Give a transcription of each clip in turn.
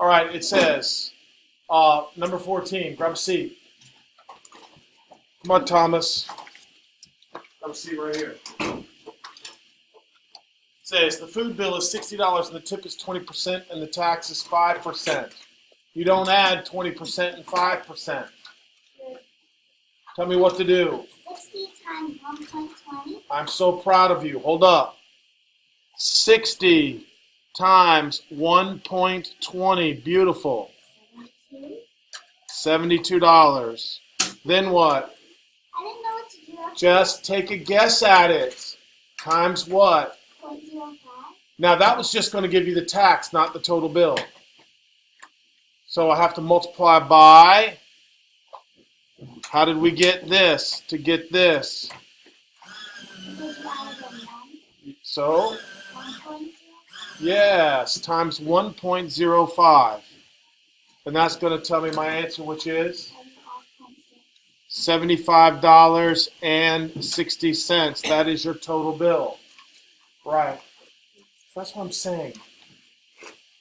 All right, it says, number 14, grab a seat. Come on, Thomas. Grab a seat right here. It says the food bill is $60 and the tip is 20% and the tax is 5%. You don't add 20% and 5%. Tell me what to do. 60 times 1.20. I'm so proud of you. Hold up. 60 times 1.20. Beautiful. $72. Then what? I didn't know what to do. Just take a guess at it. Times what? 0.05. Now that was just going to give you the tax, not the total bill. So I have to multiply by, how did we get this to get this? So, yes, times 1.05. And that's going to tell me my answer, which is $75.60. That is your total bill. Right. That's what I'm saying.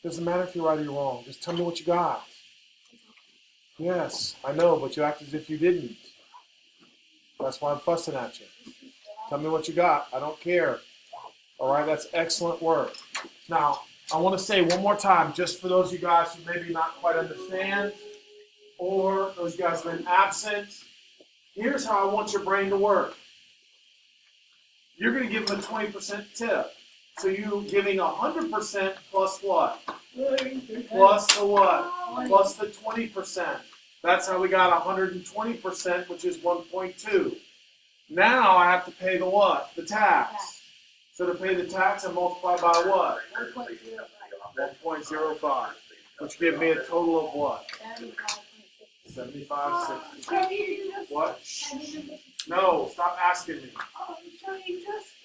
Doesn't matter if you're right or you're wrong. Just tell me what you got. Yes, I know, but you act as if you didn't. That's why I'm fussing at you. Tell me what you got. I don't care. All right, that's excellent work. Now, I want to say one more time, just for those of you guys who maybe not quite understand, or those of you guys who have been absent, here's how I want your brain to work. You're going to give them a 20% tip. So you're giving 100% plus what? Plus the what? Plus the 20%. That's how we got 120%, which is 1.2. Now I have to pay the what? The tax. So to pay the tax, I multiply by what? 1.05. Which gives me a total of what? 75.60. What? No, stop asking me. So you just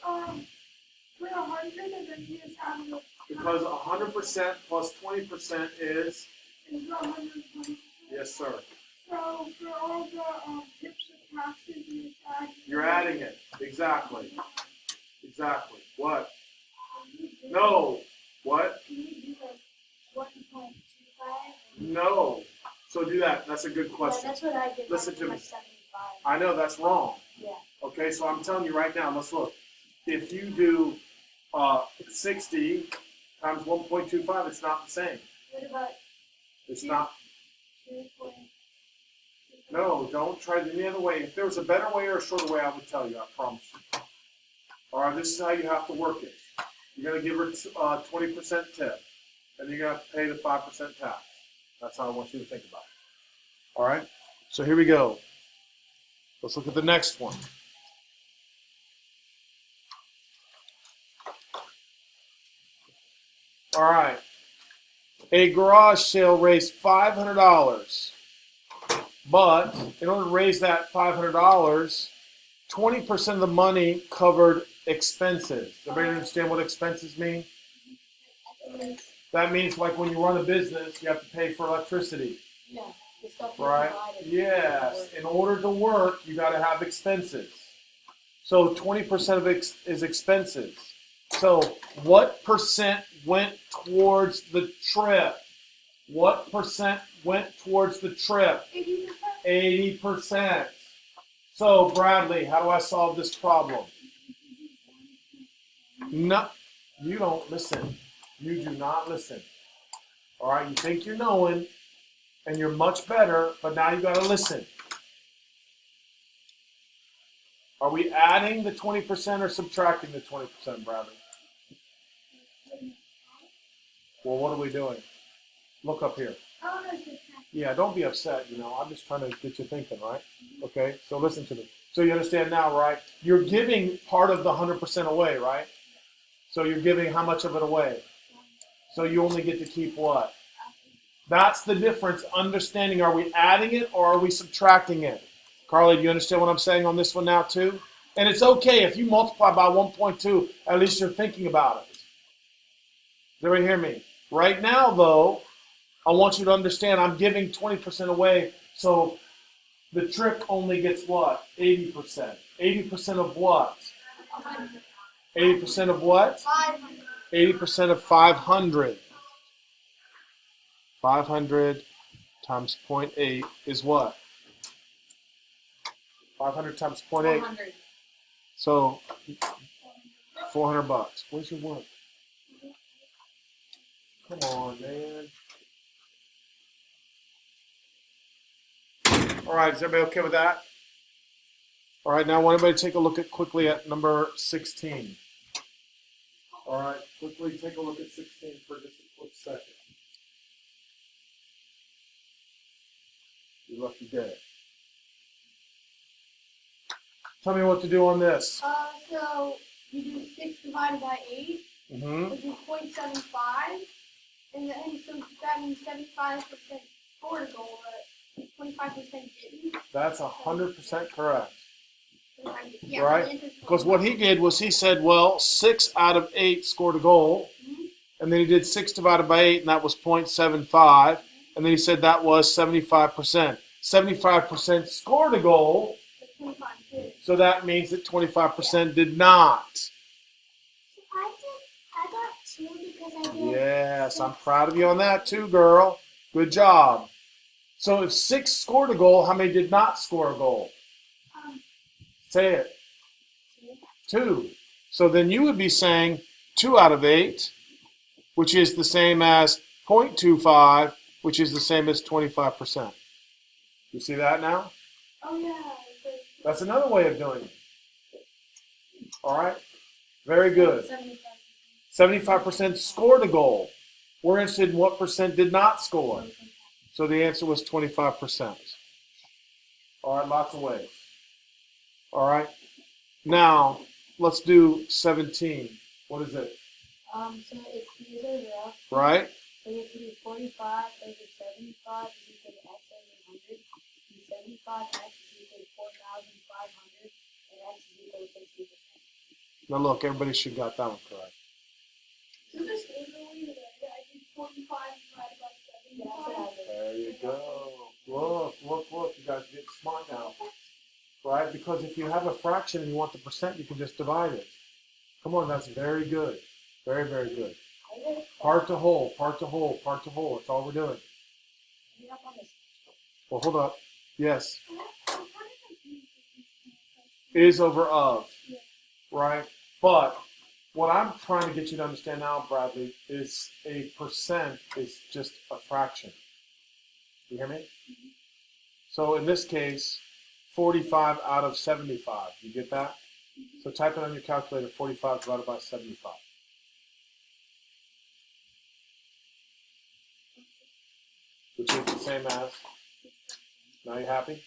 put 100 and then you just have the Because 100% plus 20% is? 120. Yes, sir. So for all the tips and taxes, you just add. You're adding it. Exactly. Exactly. What? No. What? Can you do like 1.25? No. So do that. That's a good question. That's what I did. Listen to me. 75. I know that's wrong. Yeah. Okay, so I'm telling you right now, let's look. If you do 60 times 1.25, it's not the same. What about It's not. 2.25? No, don't try it any other way. If there was a better way or a shorter way, I would tell you, I promise you. All right, this is how you have to work it. You're going to give her 20% tip, and you're going to have to pay the 5% tax. That's how I want you to think about it. All right, so here we go. Let's look at the next one. All right. A garage sale raised $500. But in order to raise that $500, 20% of the money covered expenses. Everybody understand what expenses mean? That means like when you run a business, you have to pay for electricity. Yeah. The stuff Right? Yes. In order to work, you got to have expenses. So 20% of it is expenses. So what percent went towards the trip? What percent went towards the trip? 80%. 80%. So Bradley, how do I solve this problem? No, you don't listen. You do not listen. All right, you think you're knowing, and you're much better, but now you got to listen. Are we adding the 20% or subtracting the 20%, Bradley? Well, what are we doing? Look up here. Yeah, don't be upset, I'm just trying to get you thinking, right? Okay, so listen to me. So you understand now, right? You're giving part of the 100% away, right? So you're giving how much of it away? So you only get to keep what? That's the difference. Understanding, are we adding it or are we subtracting it? Carly, do you understand what I'm saying on this one now too? And it's okay if you multiply by 1.2, at least you're thinking about it. Does everybody hear me? Right now, though, I want you to understand I'm giving 20% away, so the trick only gets what? 80%. 80% of what? 80% of what? 80% of 500. 500 times 0.8 is what? 500 times 0.8. 400. So, $400. Where's your work? Come on, man. All right, is everybody okay with that? All right, now I want everybody to take a look quickly at number 16. All right, quickly take a look at 16 for just a quick second. You lucky day. Tell me what to do on this. So you do 6 divided by 8, Mm-hmm. which is 0.75, and so that means 75% scored a goal, but 25% didn't. That's 100% correct. Yeah, Right? Because what he did was he said, well, 6 out of 8 scored a goal, and then he did 6 divided by 8, and that was 0.75, and then he said that was 75%. 75% scored a goal, But 25 did. so that means that 25% did not. I got 2 because I did. Yes, I'm proud of you on that too, girl. Good job. So if 6 scored a goal, how many did not score a goal? Say it. 2. So then you would be saying 2 out of 8, which is the same as 0.25, which is the same as 25%. You see that now? Oh, yeah. That's another way of doing it. All right? Very good. 75% scored a goal. We're interested in what percent did not score. So the answer was 25%. All right, lots of ways. All right. Now, let's do 17. What is it? So it's these are rough. Right? So you have to do 45 over 75 is equal to x over 100. And 75x is equal to 4,500. And x is equal to 60%. Now look, everybody should got that one correct. So this is really good. I did 45 divided by 7. That's what I did. There you go. Look. You guys get smart now. Right? Because if you have a fraction and you want the percent, you can just divide it. Come on, that's very good. Very, very good. Part to whole, part to whole, part to whole. That's all we're doing. Well, hold up. Yes. Is over of. Right? But what I'm trying to get you to understand now, Bradley, is a percent is just a fraction. You hear me? So in this case, 45 out of 75. You get that? So type it on your calculator, 45 divided by 75. Which is the same as? Now you happy?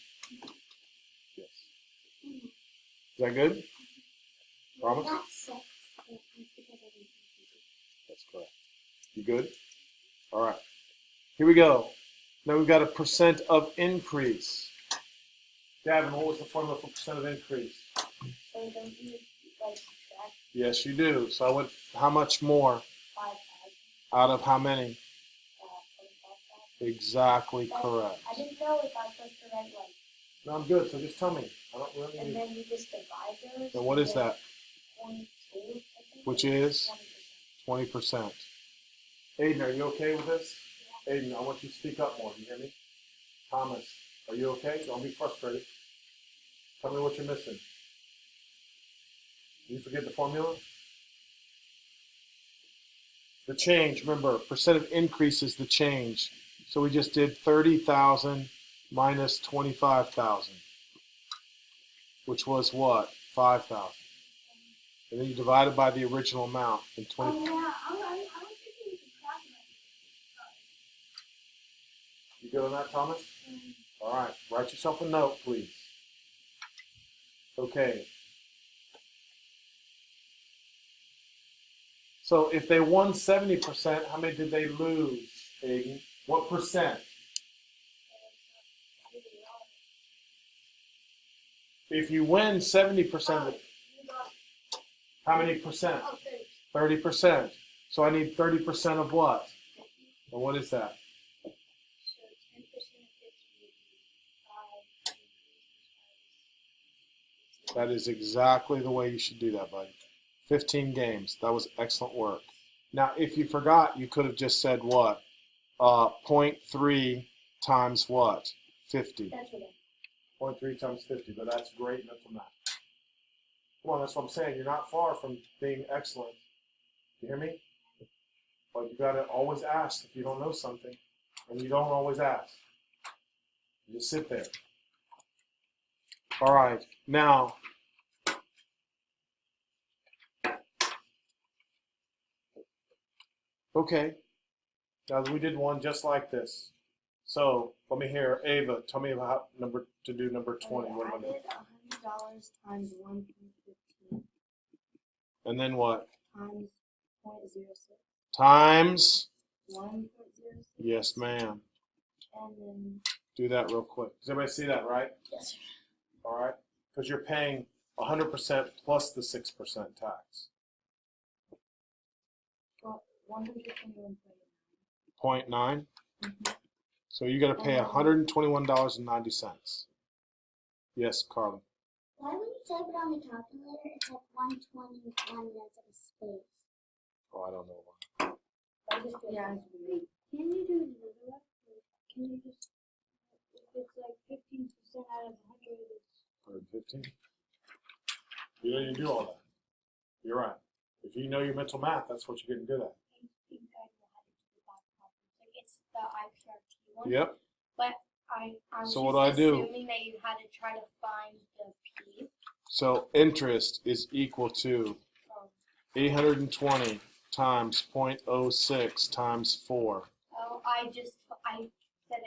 Yes. Is that good? Promise? That's correct. You good? All right. Here we go. Now we've got a percent of increase. Gavin, what was the formula for percent of increase? So don't you like subtract Yes, you do. So I went, how much more? 5,000? Out of how many? 45,000. Exactly correct. I didn't know if I was supposed to write like. No, I'm good. So just tell me. I don't really And need. then you just divide those. So what is that? 0.2, I think. Which is 20%. 20%. Aiden, are you okay with this? Aiden, I want you to speak up more. You hear me? Thomas, are you okay? Don't be frustrated. Tell me what you're missing. Did you forget the formula? The change, remember, percent of increase is the change. So we just did 30,000 minus 25,000, which was what? 5,000. And then you divide it by the original amount. And 20. Oh, yeah. I was thinking you could calculate it. You good on that, Thomas? All right. Write yourself a note, please. Okay. So if they won 70%, how many did they lose, Aiden? What percent? If you win 70% of it, how many percent? 30%. So I need 30% of what? And what is that? So 10% of 50 would be 5. That is exactly the way you should do that, buddy. 15 games. That was excellent work. Now, if you forgot, you could have just said what? 0.3 times what? 50. That's what 0.3 times 50, but that's great mental math. Come on, that's what I'm saying. You're not far from being excellent. You hear me? But you got to always ask if you don't know something, and you don't always ask. You just sit there. All right, now, okay, now we did one just like this. So let me hear, Ava, tell me about number 20. What am I doing? $100 times 1.15 And then what? times 0.06 Times? 1.06. Yes, ma'am. And then Do that real quick. Does everybody see that, right? yes, sir. All right? Because you're paying 100% plus the 6% tax. Well, 121.9. 0.9? Mm-hmm. So you got to pay $121.90. Yes, Carly. Why when you type it on the calculator, it's like 121 and that's like a space? Oh, I don't know why. Yeah. Can you do it another way? Can you just, if it's like 15% out of 100, it's 115? You don't even do all that. You're right. If you know your mental math, that's what you're getting good at. I think I know how to do that problem. Like it's the IPRT one. Yep. But I was So just what do I do? assuming that you had to try to find the P. So interest is equal to 820 times 0.06 times 4. Oh, I said that you had to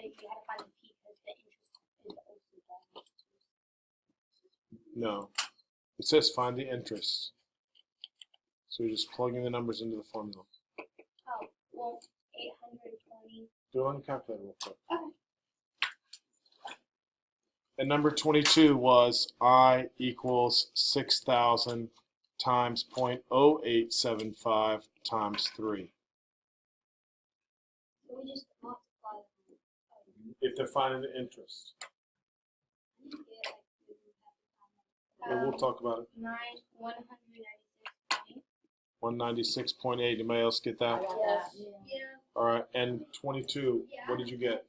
find the P because the interest is also done. No. It says find the interest. So you're just plugging the numbers into the formula. Oh, well, 820. Do it on the calculator real quick. Okay. And number 22 was I equals 6,000 times 0.0875 times 3. So we just multiply them. If they're finding the interest. Well, we'll talk about it. 196.8. 196.8. Anybody else get that? Yes. Yeah. All right. And 22, what did you get?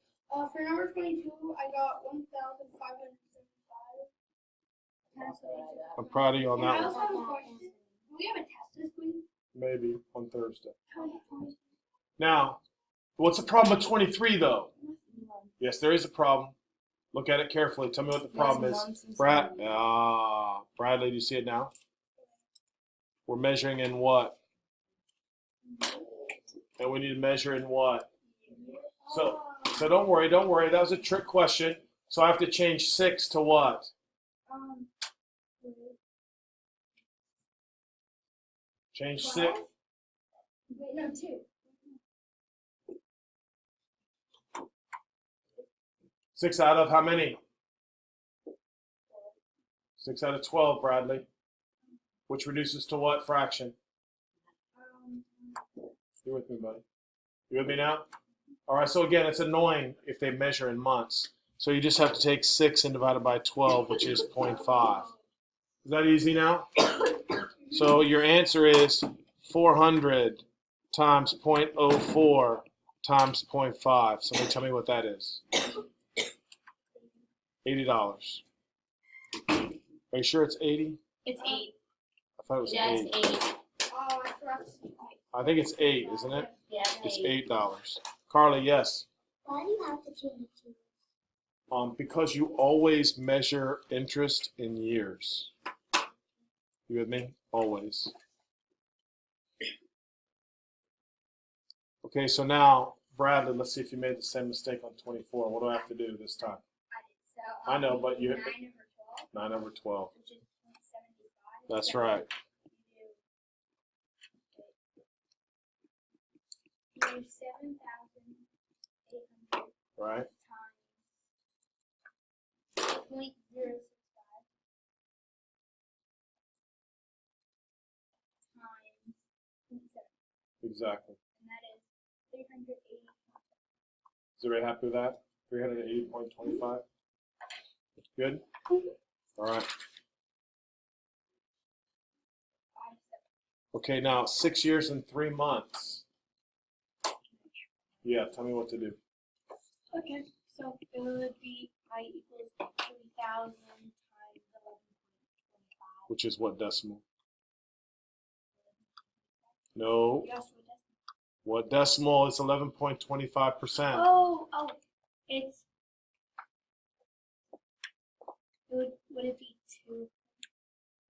For number 22, I got 1,575. I'm proud of you on And I that also one. have a question. Do we have a test this week? Maybe on Thursday. Now, what's the problem with 23 though? Yes, there is a problem. Look at it carefully. Tell me what the problem is. Bradley, do you see it now? We're measuring in what? And we need to measure in what? So don't worry. That was a trick question. So I have to change 6 to what? Change 6. Wait, no, 2. 6 out of how many? 6 out of 12, Bradley. Which reduces to what fraction? You with me, buddy? You with me now? All right, so again, it's annoying if they measure in months. So you just have to take 6 and divide it by 12, which is 0.5. Is that easy now? So your answer is 400 times 0.04 times 0.5. Somebody tell me what that is. $80. Are you sure it's 80? It's 8. I thought it was Yeah, 8. it's 8. Oh, I forgot to say. I think it's 8, isn't it? Yeah, It's it's 8. $8. Carly, yes. Why do you have to change it to? Because you always measure interest in years. You with me? Always. Okay, so now, Bradley, let's see if you made the same mistake on 24. What do I have to do this time? So, I know, but you 9 over 12, 9 over 12. which is 0.75. That's right. You do 7,800 Right? times 0.065 times 0.7. Exactly. And that is 380. Is everybody happy with that? 380.25? Good? All right. Okay, now 6 years and 3 months. Yeah, tell me what to do. Okay, so it would be I equals 3,000 times 11.25. Which is what decimal? No. You asked what decimal? What decimal is 11.25%? Oh, it's. Would it be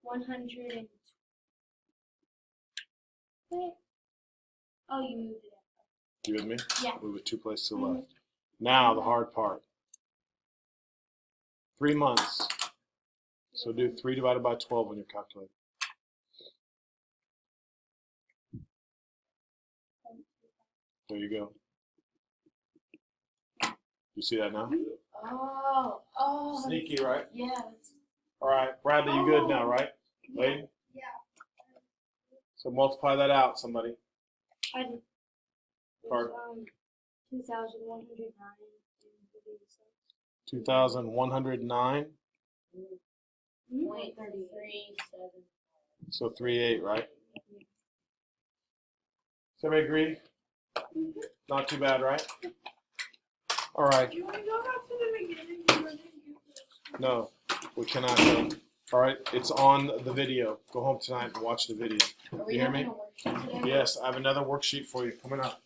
100 and. Wait. Oh, you moved it up. You with me? Yeah. Move it 2 places to the left. Now the hard part. 3 months. So do 3 divided by 12 on your calculator. There you go. You see that now? Oh. Sneaky, right? Yeah. All right, Bradley, you good now, right? Layden? Yeah. So multiply that out, somebody. I did. Card. 2,109. 2,109. 0.37. So 3.8, right? Does everybody agree? Not too bad, right? All right. Do you want to go back to the beginning? No, we cannot go. All right, it's on the video. Go home tonight and watch the video. Are we You hear having me? a worksheet today? Yes, I have another worksheet for you coming up.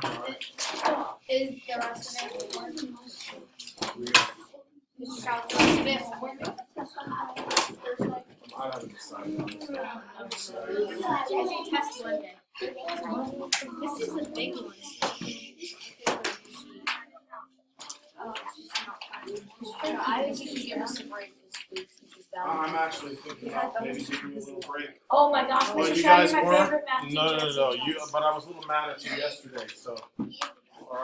All right. Is the rest of it homework? We Mr. Child's the rest of it homework? I haven't decided on this. It's a test Monday. This is a big one. I think you should give us a break this week since it's I'm actually thinking about maybe giving you a little break. Oh my gosh, Well, Mr. you Shaw, guys you're my weren't? favorite math teacher. No. But I was a little mad at you yesterday, so all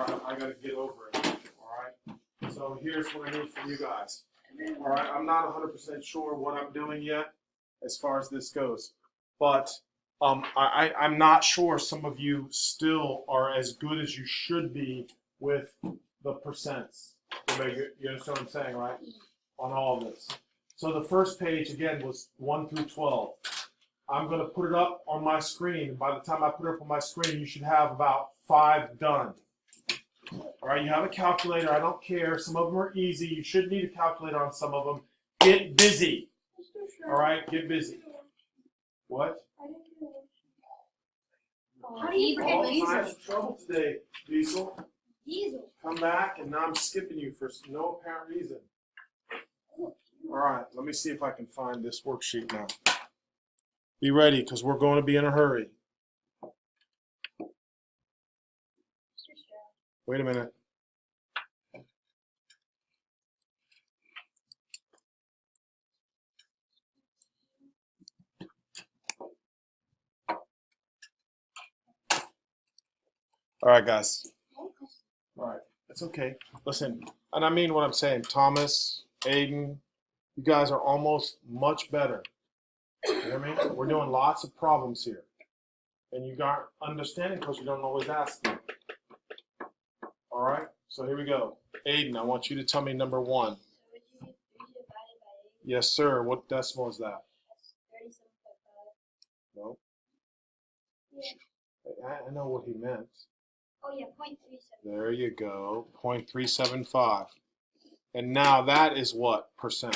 right, I got to get over it. All right. So here's what I need from you guys. All right, I'm not 100% sure what I'm doing yet as far as this goes, but I'm not sure some of you still are as good as you should be with the percents. You understand what I'm saying, right? On all of this. So the first page again was 1 through 12. I'm going to put it up on my screen. By the time I put it up on my screen, you should have about 5 done. All right, you have a calculator. I don't care. Some of them are easy. You should need a calculator on some of them. Get busy. All right, get busy. What? How do you forget All these? kinds of trouble today, Diesel. Diesel. Come back, and now I'm skipping you for no apparent reason. All right, let me see if I can find this worksheet now. Be ready, because we're going to be in a hurry. Wait a minute. All right, guys. All right, it's okay. Listen, and I mean what I'm saying. Thomas, Aiden, you guys are almost much better. You know what I mean? We're doing lots of problems here. And you got understanding because you don't always ask me. All right, so here we go. Aiden, I want you to tell me number 1. Yes, sir. What decimal is that? 37.5. No. I know what he meant. Oh yeah, 0.37. There you go. 0.375. And now that is what percent?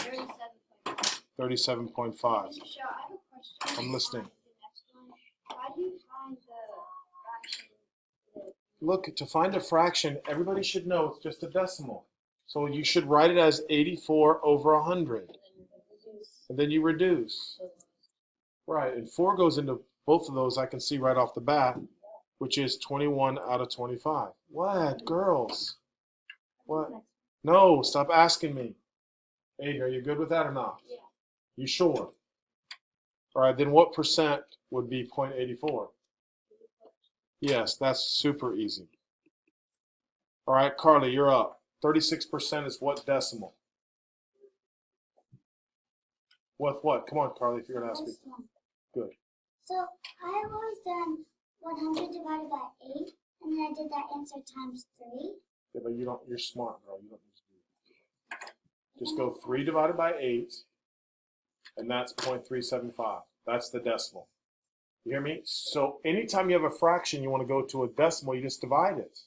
37.5. 37.5. Mr. Shaw, I have a question. I'm listening. The next one. How do you find the fraction? Look, to find a fraction, everybody should know it's just a decimal. So you should write it as 84 over 100. And then you reduce. Right, and 4 goes into both of those, I can see right off the bat, which is 21 out of 25. What, girls? What? No, stop asking me. Aiden, are you good with that or not? Yeah. You sure? All right, then what percent would be 0.84? Yes, that's super easy. All right, Carly, you're up. 36% is what decimal? What? Come on, Carly, if you're going to ask me. Good. So I've always done 100 divided by 8, and then I did that answer times 3. Yeah, but you're smart, girl. You don't need to do that. Just go 3 divided by 8, and that's 0.375. That's the decimal. You hear me? So anytime you have a fraction, you want to go to a decimal, you just divide it.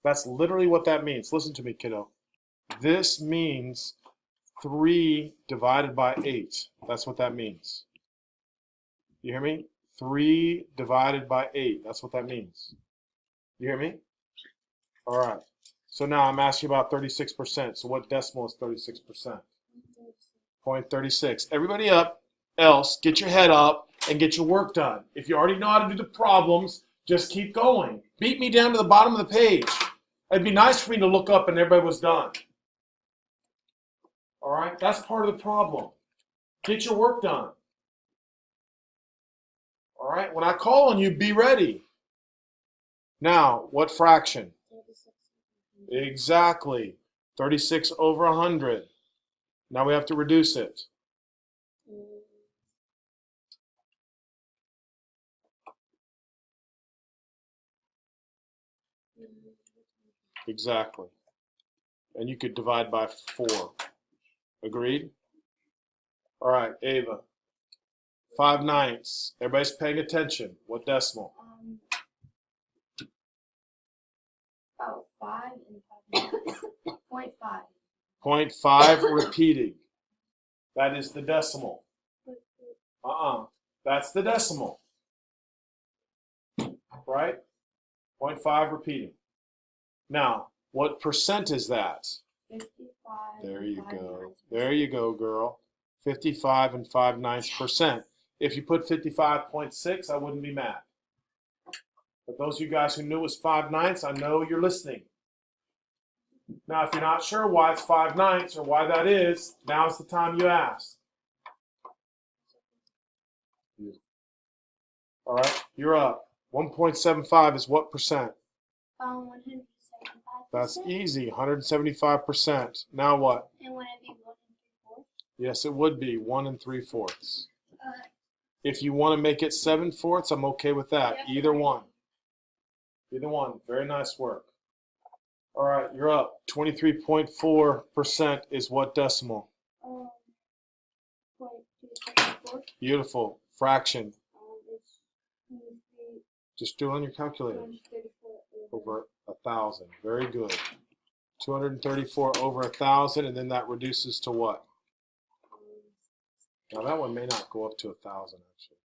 That's literally what that means. Listen to me, kiddo. This means 3 divided by 8. That's what that means. You hear me? 3 divided by 8. That's what that means. You hear me? All right. So now I'm asking about 36%. So what decimal is 36%? 0.36. Everybody else, get your head up and get your work done. If you already know how to do the problems, just keep going. Beat me down to the bottom of the page. It'd be nice for me to look up and everybody was done. All right? That's part of the problem. Get your work done. All right? When I call on you, be ready. Now, what fraction? 36. Exactly. 36 over 100. Now we have to reduce it. Exactly. And you could divide by 4. Agreed? All right, Ava. 5/9. Everybody's paying attention. What decimal? About 5 and 5. 0.5. 0.5 repeating. That is the decimal. That's the decimal. Right? 0.5 repeating. Now, what percent is that? 55. There you and go. 5/9. There you go, girl. 55 and 5/9%. If you put 55.6, I wouldn't be mad. But those of you guys who knew it was 5/9, I know you're listening. Now, if you're not sure why it's 5/9 or why that is, now's the time you ask. All right, you're up. 1.75 is what percent? 175%. That's easy, 175%. Now what? And would it be 1 3/4? Yes, it would be 1 3/4. If you want to make it 7/4, I'm okay with that. Either one. Either one. Very nice work. All right, you're up. 23.4% is what decimal? 0.274. Beautiful. Fraction. It's 23. Just do it on your calculator. 234 Over 1,000. Very good. 234 over 1,000, and then that reduces to what? Now that one may not go up to 1,000 actually.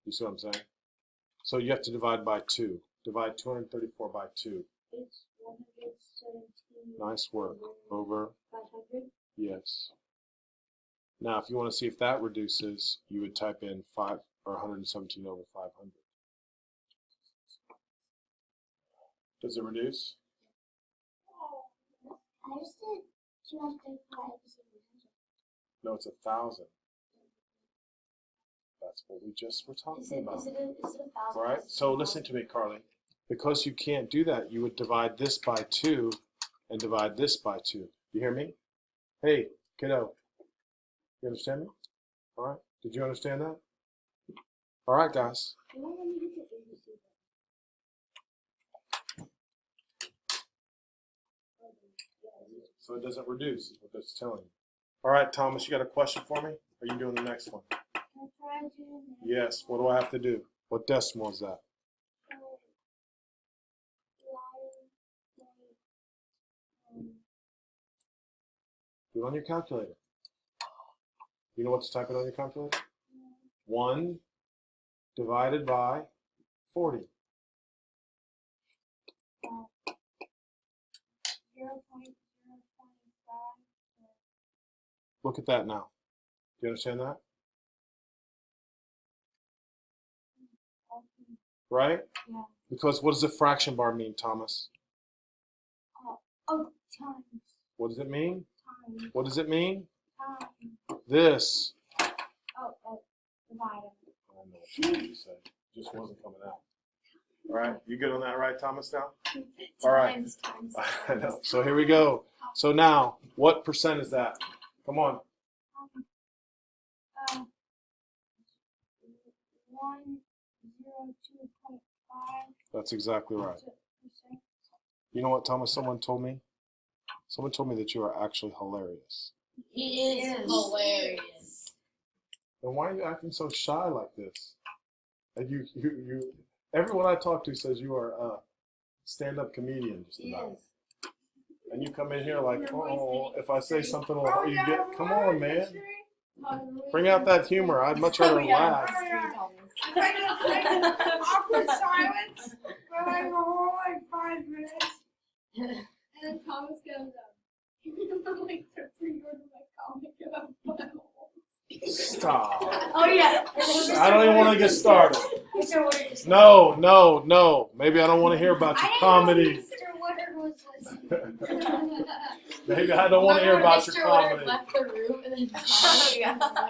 You see what I'm saying? So you have to divide by 2. Divide 234 by 2. It's 117. Nice work. Over. 500. Yes. Now if you want to see if that reduces, you would type in 5 or 117 over 500. Does it reduce? I just did 235. No, it's 1,000. That's what we just were talking about. Is it 1,000? Right? So listen to me, Carly. Because you can't do that, you would divide this by 2 and divide this by 2. You hear me? Hey, kiddo. You understand me? All right. Did you understand that? All right, guys. So it doesn't reduce, is what that's telling you. All right, Thomas, you got a question for me? Or are you doing the next one? Yes. What do I have to do? What decimal is that? Do it on your calculator. You know what to type it on your calculator? 1 divided by 40. 0.025. Look at that now. Do you understand that? Right? Yeah. Because what does the fraction bar mean, Thomas? Times. What does it mean? Times. What does it mean? Times. This. Divide. I don't know what you said. It just wasn't coming out. All right. You good on that, right, Thomas, now? All right. Times. I know. So here we go. So now, what percent is that? Come on. 102.5. That's exactly right. You know what, Thomas? Someone told me that you are actually hilarious. He is hilarious. Then why are you acting so shy like this? And everyone I talk to says you are a stand-up comedian, just about. And you come in here like, oh, if I say something, you get, come on, man. Bring out that humor. I'd much rather laugh. Awkward silence for like a whole 5 minutes. And then Thomas goes up. I'm like, pre-order my comic. Stop. Oh yeah. I don't even want to get started. No. Maybe I don't want to hear about your comedy. Mr. Woodard was listening. Maybe I don't want to hear about your comedy. Left the room and then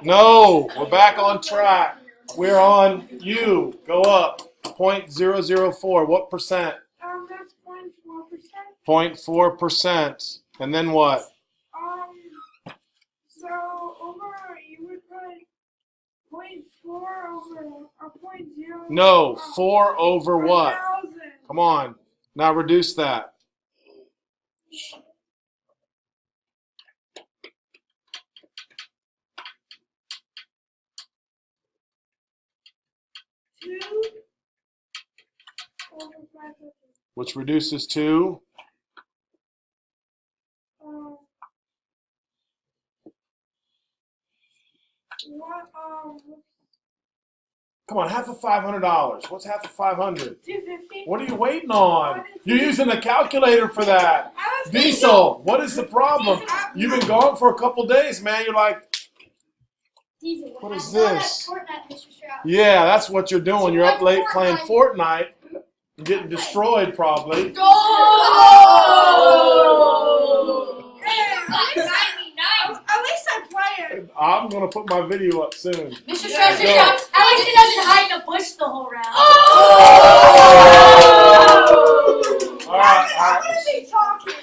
No, we're back on track. We're on you. Go up. 0.004. What percent? That's 0.4%. 0.4%. And then what? So over, you would put 0.4 over, or 0.0. No, 4 over what? 1,000. Come on. Now reduce that. Two over 500. Which reduces to? Come on, half of $500. What's half of 500? 250. What are you waiting on? You're using a calculator for that. Diesel, what is the problem? You've been gone for a couple days, man. You're like, what is this? Yeah, that's what you're doing. You're up late playing Fortnite. You're getting destroyed, probably. At least I play it. I'm going to put my video up soon. Mr. Strauss, at least he doesn't hide in a bush the whole round. All right. I'm going to be talking.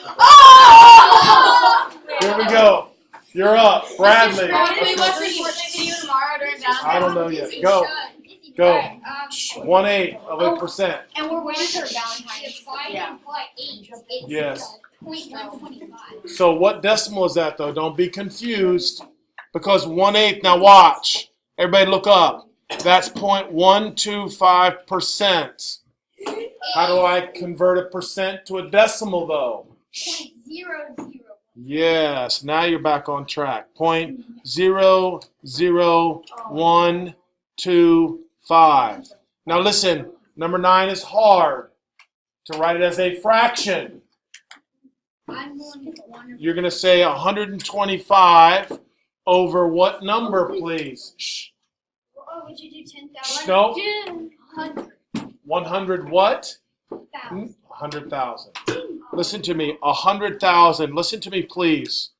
Here we go. You're up. Bradley. Can we watch the Fortnite video tomorrow during Valentine's? I don't know yet. Go. 1/8%. And we're waiting for Valentine's. Yeah. Yes. 0.125. So what decimal is that, though? Don't be confused. Because 1/8, now watch. Everybody look up. That's 0.125%. How do I convert a percent to a decimal, though? 0.00. Yes, now you're back on track. 0.00125. Now listen, number 9 is hard to write it as a fraction. I'm going to wonder. You're going to say 125 over what number, please? Shh. Oh, would you do 10,000? No. 100,000. 100 what? 100,000. Listen to me. 100,000. Listen to me, please.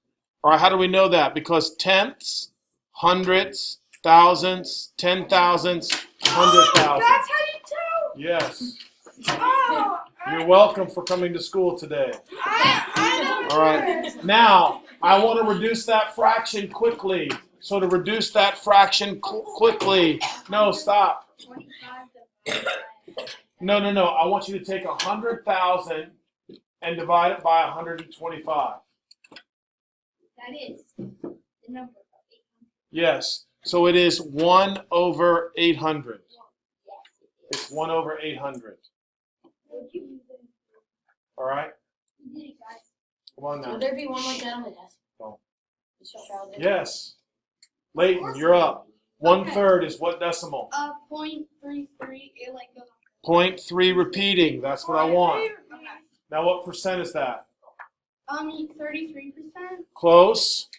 All right, how do we know that? Because tenths, hundreds, thousands, 10,000s, 100,000. That's how you tell? Yes. Oh, You're welcome for coming to school today. I know. All right. Now, I want to reduce that fraction quickly. So to reduce that fraction quickly. No, stop. 25 to No. I want you to take 100,000 and divide it by 125. That is the number of 800. Yes. So it is 1 over 800. Yes, It's 1 over 800. All right? you did it, guys. Come on now. Would there be one like that on the desk? No. Mr. Strauss, Yes. Leighton, you're up. 1/3 is what decimal? 0.33. It like goes 0.3 repeating. That's what I want. Okay. Now what percent is that? 33%. Close.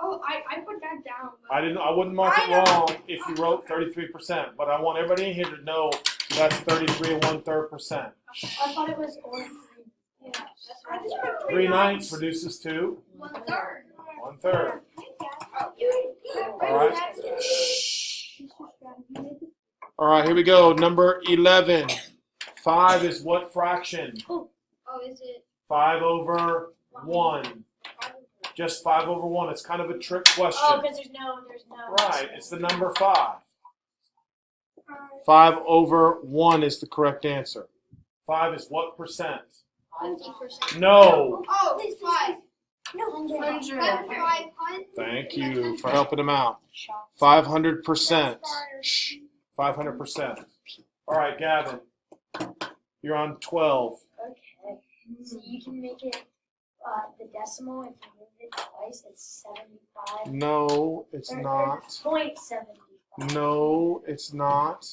I put that down. I wouldn't mark it wrong if you wrote 33%, but I want everybody in here to know that's 33 1/3%. I thought it was only 3. Yeah, that's right. I just put 3/9 reduces to 1/3. 1/3. All right. All right, here we go. Number 11. 5 is what fraction? Oh, is it 5 over 1. Just 5 over 1. It's kind of a trick question. Oh, because there's no. Right, it's the number 5. 5 over 1 is the correct answer. 5 is what percent? 50%? No. Oh, it's 5. No, 100. 500. Thank you for helping him out. 500%. 500%. All right, Gavin. You're on 12. Okay. So you can make it the decimal if you move it twice. It's 75. No, it's Or not. 0.75. No, it's not.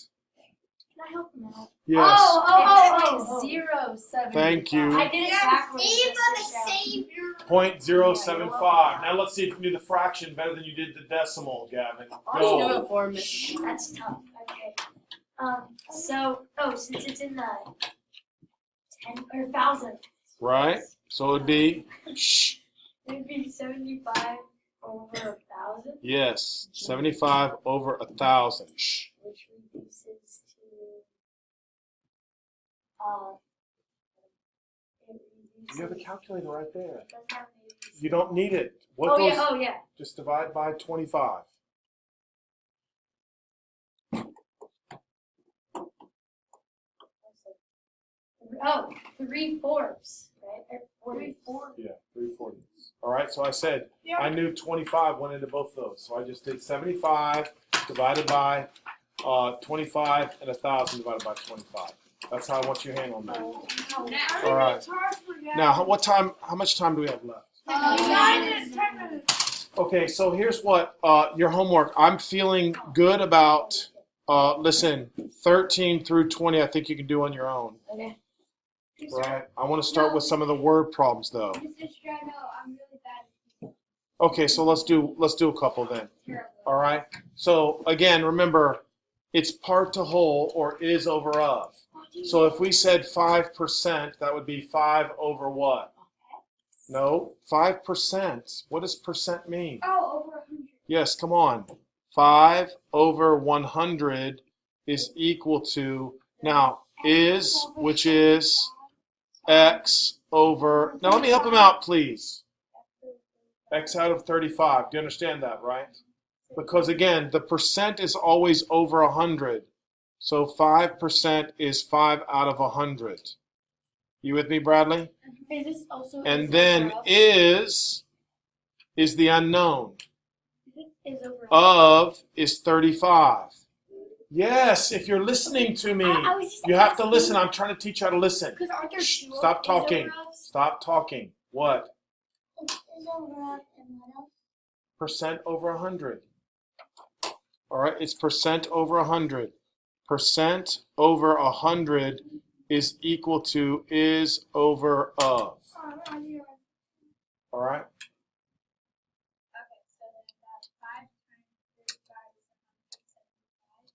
Can I help him out? Yes. Oh. 0.075. Thank you. I did it backwards. Eva the Mr. Stroud. Savior. 0.075. Now let's see if you can do the fraction better than you did the decimal, Gavin. Go. For Mrs. That's tough. Okay. Since it's in the 10 or 1,000. Right? So it'd be, It'd be 75 over 1,000. yes, 75 over 1,000. Which reduces to You have a calculator right there. it doesn't have any- You don't need it. What Oh goes? yeah, oh yeah. Just divide by 25. Oh, 3/4, right? Or 3/4. Yeah, 3/4. All right, so I said Yeah. I knew 25 went into both of those. So I just did 75 divided by 25 and 1,000 divided by 25. That's how I want you to handle that. All right. It's hard for Gavin. Now, how much time do we have left? 10 minutes. Okay, so here's what your homework. I'm feeling good about, listen, 13 through 20 I think you can do on your own. Okay. Right? I want to start with some of the word problems though. Mr. Stroud, no, I'm really bad. Okay, so let's do a couple then. Terrible. All right. So again, remember, it's part to whole or is over of. So if we said 5%, that would be 5 over what? No, 5%. What does percent mean? Oh, over 100. Yes, come on. 5 over 100 is equal to, now, is, which is x over, now let me help him out, please. X out of 35. Do you understand that, right? Because again, the percent is always over 100. So 5% is 5 out of 100. You with me, Bradley? Is this also And then is the unknown. is over Of is 35. Yes, if you're listening to me, you have to listen. I'm trying to teach you how to listen. Because aren't there Shh, two stop is talking. over us? Stop talking. What? It's over up and what else? Percent over 100. All right, it's percent over 100. Percent over 100 is equal to is over of. All right? Okay, so then that's 5 times 35 is 175. Divided by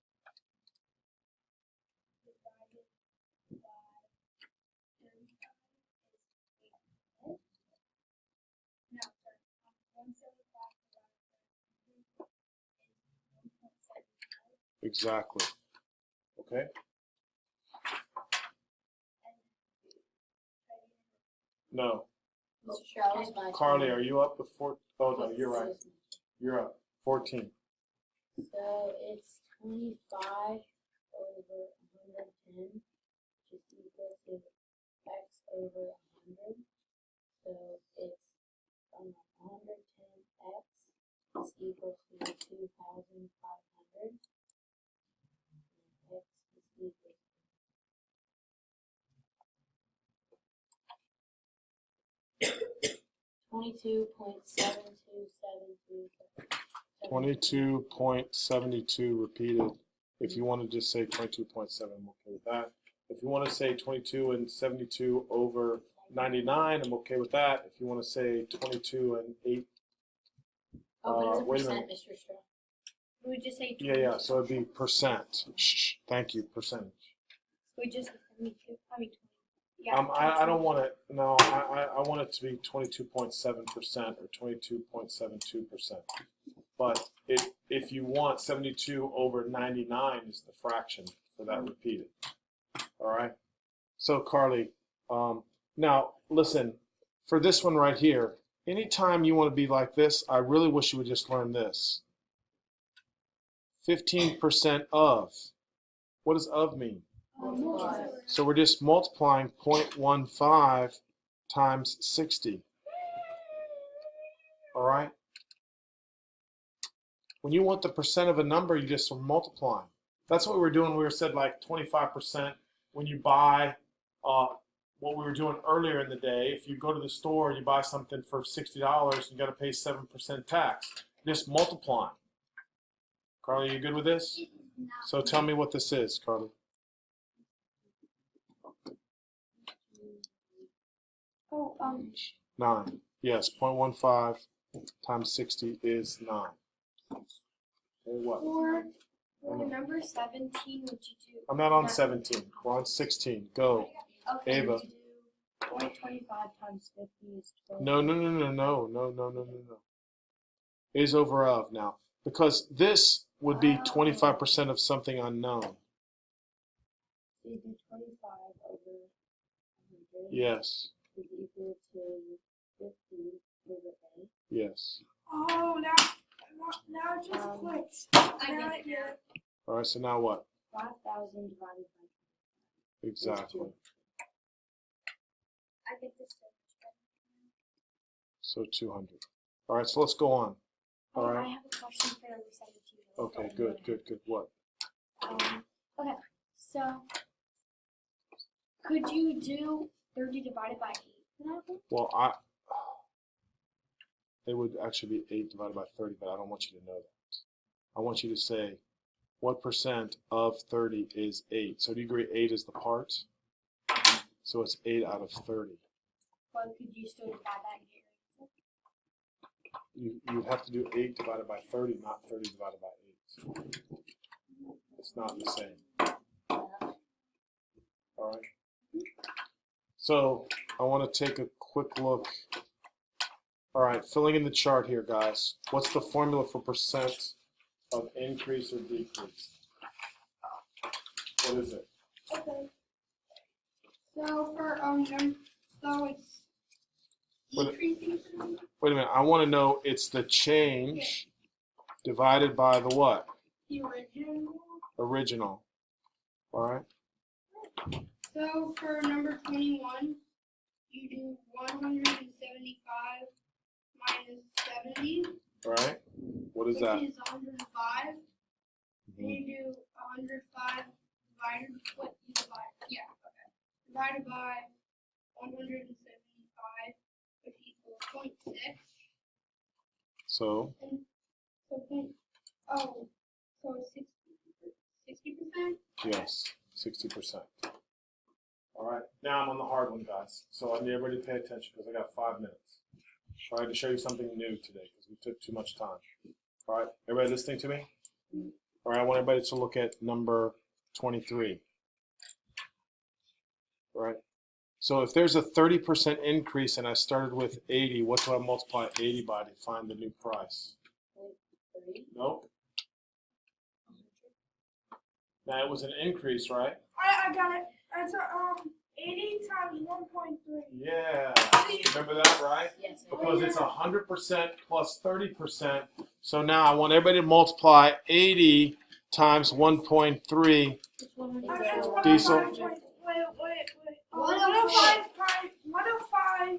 35 is 800. No, sorry. 175 divided by 2 is 1.75. Exactly. Okay? No. Mr. Stroud is my Carly, are you up with 4? Oh, no, you're right. You're up. 14. So it's 25 over 110, which is equal to x over 100. So it's 110x is equal to 2,500. X is equal 22.7272 repeated. If you want to just say 22.7, I'm okay with that. If you want to say 22 and 72 over 99, I'm okay with that. If you want to say 22 and 8, but it's a wait a percent, minute. Mr. Stroud. We would just say Yeah, so it'd be percent. Shh, thank you, percentage. We just, I mean, 20. I don't want it, no, I want it to be 22.7% or 22.72%. But if you want 72 over 99 is the fraction for that repeated. All right? So Carly, now listen, for this one right here, anytime you want to be like this, I really wish you would just learn this. 15% of. What does of mean? So we're just multiplying 0.15 times 60. All right? When you want the percent of a number, you just multiply. That's what we were doing. We were said like 25% when you buy what we were doing earlier in the day. If you go to the store and you buy something for $60, you got to pay 7% tax. Just multiply. Carly, you good with this? So tell me what this is, Carly. Oh, 9. Yes, 0.15 times 60 is 9. Okay, what? For number 17, would you do? I'm not on 17. We're on 16. Go. Okay, Ava. would you do 0.25 times 50 is 12. No. Is over of now. Because this would be 25% of something unknown. So you do 25 over 100. Yes. Is equal to 50 over 8. Yes. Oh, now it just clicked. I get it. All right, so now what? 5,000 divided by Exactly. I think this is So 200. All right, so let's go on. All I right. have a question for number 17. Okay, good. What? Okay, so could you do 30 divided by 8 for that one? Well, it would actually be 8 divided by 30, but I don't want you to know that. I want you to say, what percent of 30 is 8? So do you agree 8 is the part? So it's 8 out of 30. But could you still divide that here? You have to do 8 divided by 30, not 30 divided by 8. It's not the same. All right. So I want to take a quick look. All right, filling in the chart here, guys. What's the formula for percent of increase or decrease? What is it? Okay. So for so it's decreasing. Wait a minute. I want to know it's the change divided by the what? The original. Original. All right. So for number 21, you do 175 minus 70. All right. What is that? Which is 105. Then you do 105 divided what you divide. Yeah, okay. Divided by 175, which equals 0.6. So And so so it's 60%? yes, 60%. All right. Now I'm on the hard one, guys. So I need everybody to pay attention because I got 5 minutes. All right, to show you something new today because we took too much time. All right, everybody listening to me? All right, I want everybody to look at number 23. All right. So if there's a 30% increase and I started with 80, what do I multiply 80 by to find the new price? 30. Nope. Now it was an increase, right? I got it. It's 80 times 1.3. Yeah. Remember that, right? Yes. Because it's 100% plus 30%. So now I want everybody to multiply 80 times 1.3. It's 105. Diesel. Wait. 105.3.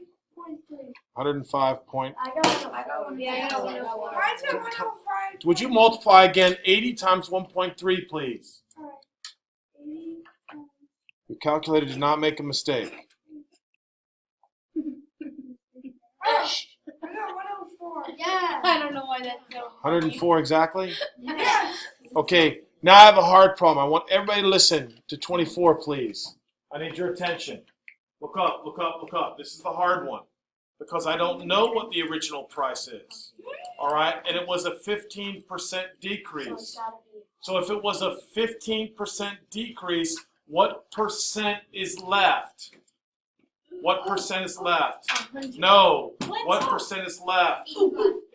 105 point. I got one. Yeah, I got one. Why is it 105? Would you multiply again 80 times 1.3, please? Alright. 80 times. Your calculator did not make a mistake. I got 104. Yeah. I don't know why that's so. 104 exactly? Yes. Okay, now I have a hard problem. I want everybody to listen to 24, please. I need your attention. Look up, look up, look up. This is the hard one because I don't know what the original price is. All right, and it was a 15% decrease. So if it was a 15% decrease, what percent is left? What percent is left? 100. No. What percent is left?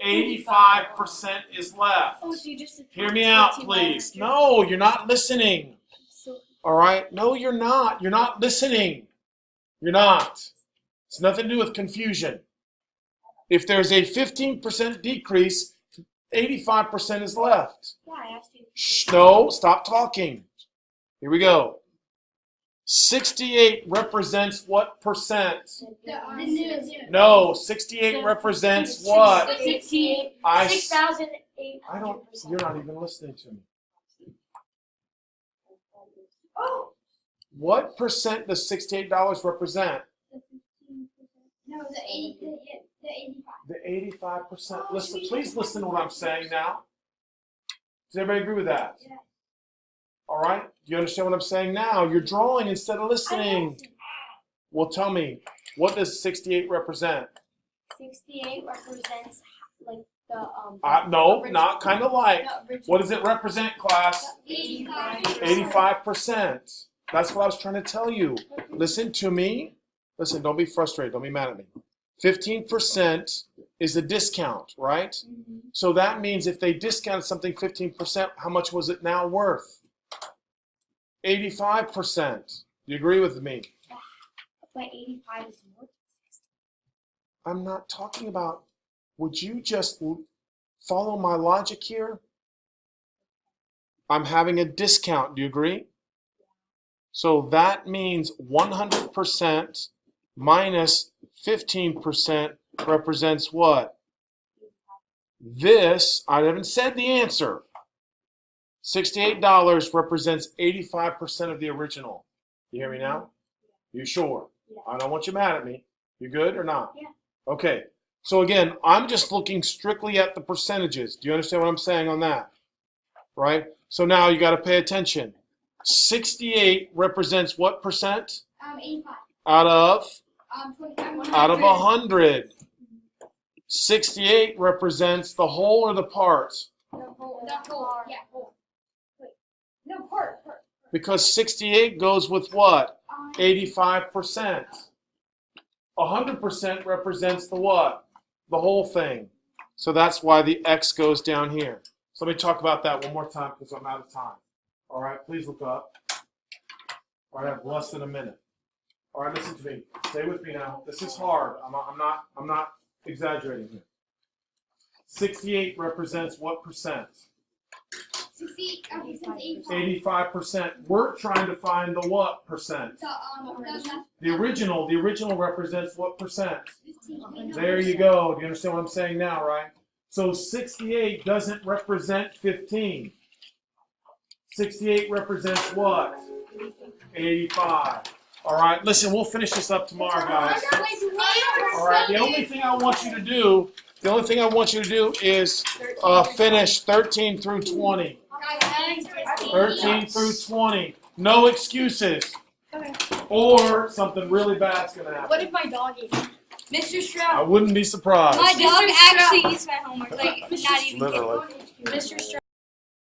85% is left. Oh, so you just Hear me out, please. No, you're not listening. So All right? No, you're not. You're not listening. You're not. It's nothing to do with confusion. If there's a 15% decrease, 85% is left. yeah, I asked you. Shh, no, stop talking. Here we go. 68 represents what percent? The new. No, 68 represents what? 68. I 6,800. don't, you're not even listening to me. Oh. What percent does $68 represent? The 15%. No, the 85. The 85%. Listen, please listen to what I'm saying now. Does everybody agree with that? Yeah. All right? Do you understand what I'm saying now? You're drawing instead of listening. Well, tell me, what does 68 represent? 68 represents like the No, original- not kind of like. the original- What does it represent, class? 85. 85%. That's what I was trying to tell you. Listen to me. Listen, don't be frustrated. Don't be mad at me. 15% is a discount, right? Mhm. So that means if they discounted something 15%, how much was it now worth? 85%. Do you agree with me? But 85 is more than 60. I'm not talking about, would you just follow my logic here? I'm having a discount. Do you agree? So that means 100% minus 15% represents what? This, I haven't said the answer. $68 represents 85% of the original. You hear me now? You sure? Yeah. I don't want you mad at me. You good or not? Yeah. Okay. So again, I'm just looking strictly at the percentages. Do you understand what I'm saying on that? Right? So now you got to pay attention. 68 represents what percent? 85. Out of? 25. Out of 100. 68 represents the whole or the part? The whole. Yeah, whole. Wait. No, part. Because 68 goes with what? 85%. 100% represents the what? The whole thing. So that's why the X goes down here. So let me talk about that one more time because I'm out of time. All right, please look up. All right, I have less than a minute. All right, listen to me. Stay with me now. This is hard. I'm not exaggerating here. 68 represents what percent? 60. Okay, since 85. 85%. We're trying to find the what percent? The original represents what percent? 15. There you go. Do you understand what I'm saying now, right? So 68 doesn't represent 15. 68 represents what? 85. All right, listen, we'll finish this up tomorrow, guys. All right, the only thing I want you to do is finish 13 through 20. 13 through 20. No excuses. Okay. Or something really bad's going to happen. What if my dog ate it? Mr. I Stroud. wouldn't be surprised. My dog actually eats my homework. Like, not even Literally. kidding. Mr. Stroud.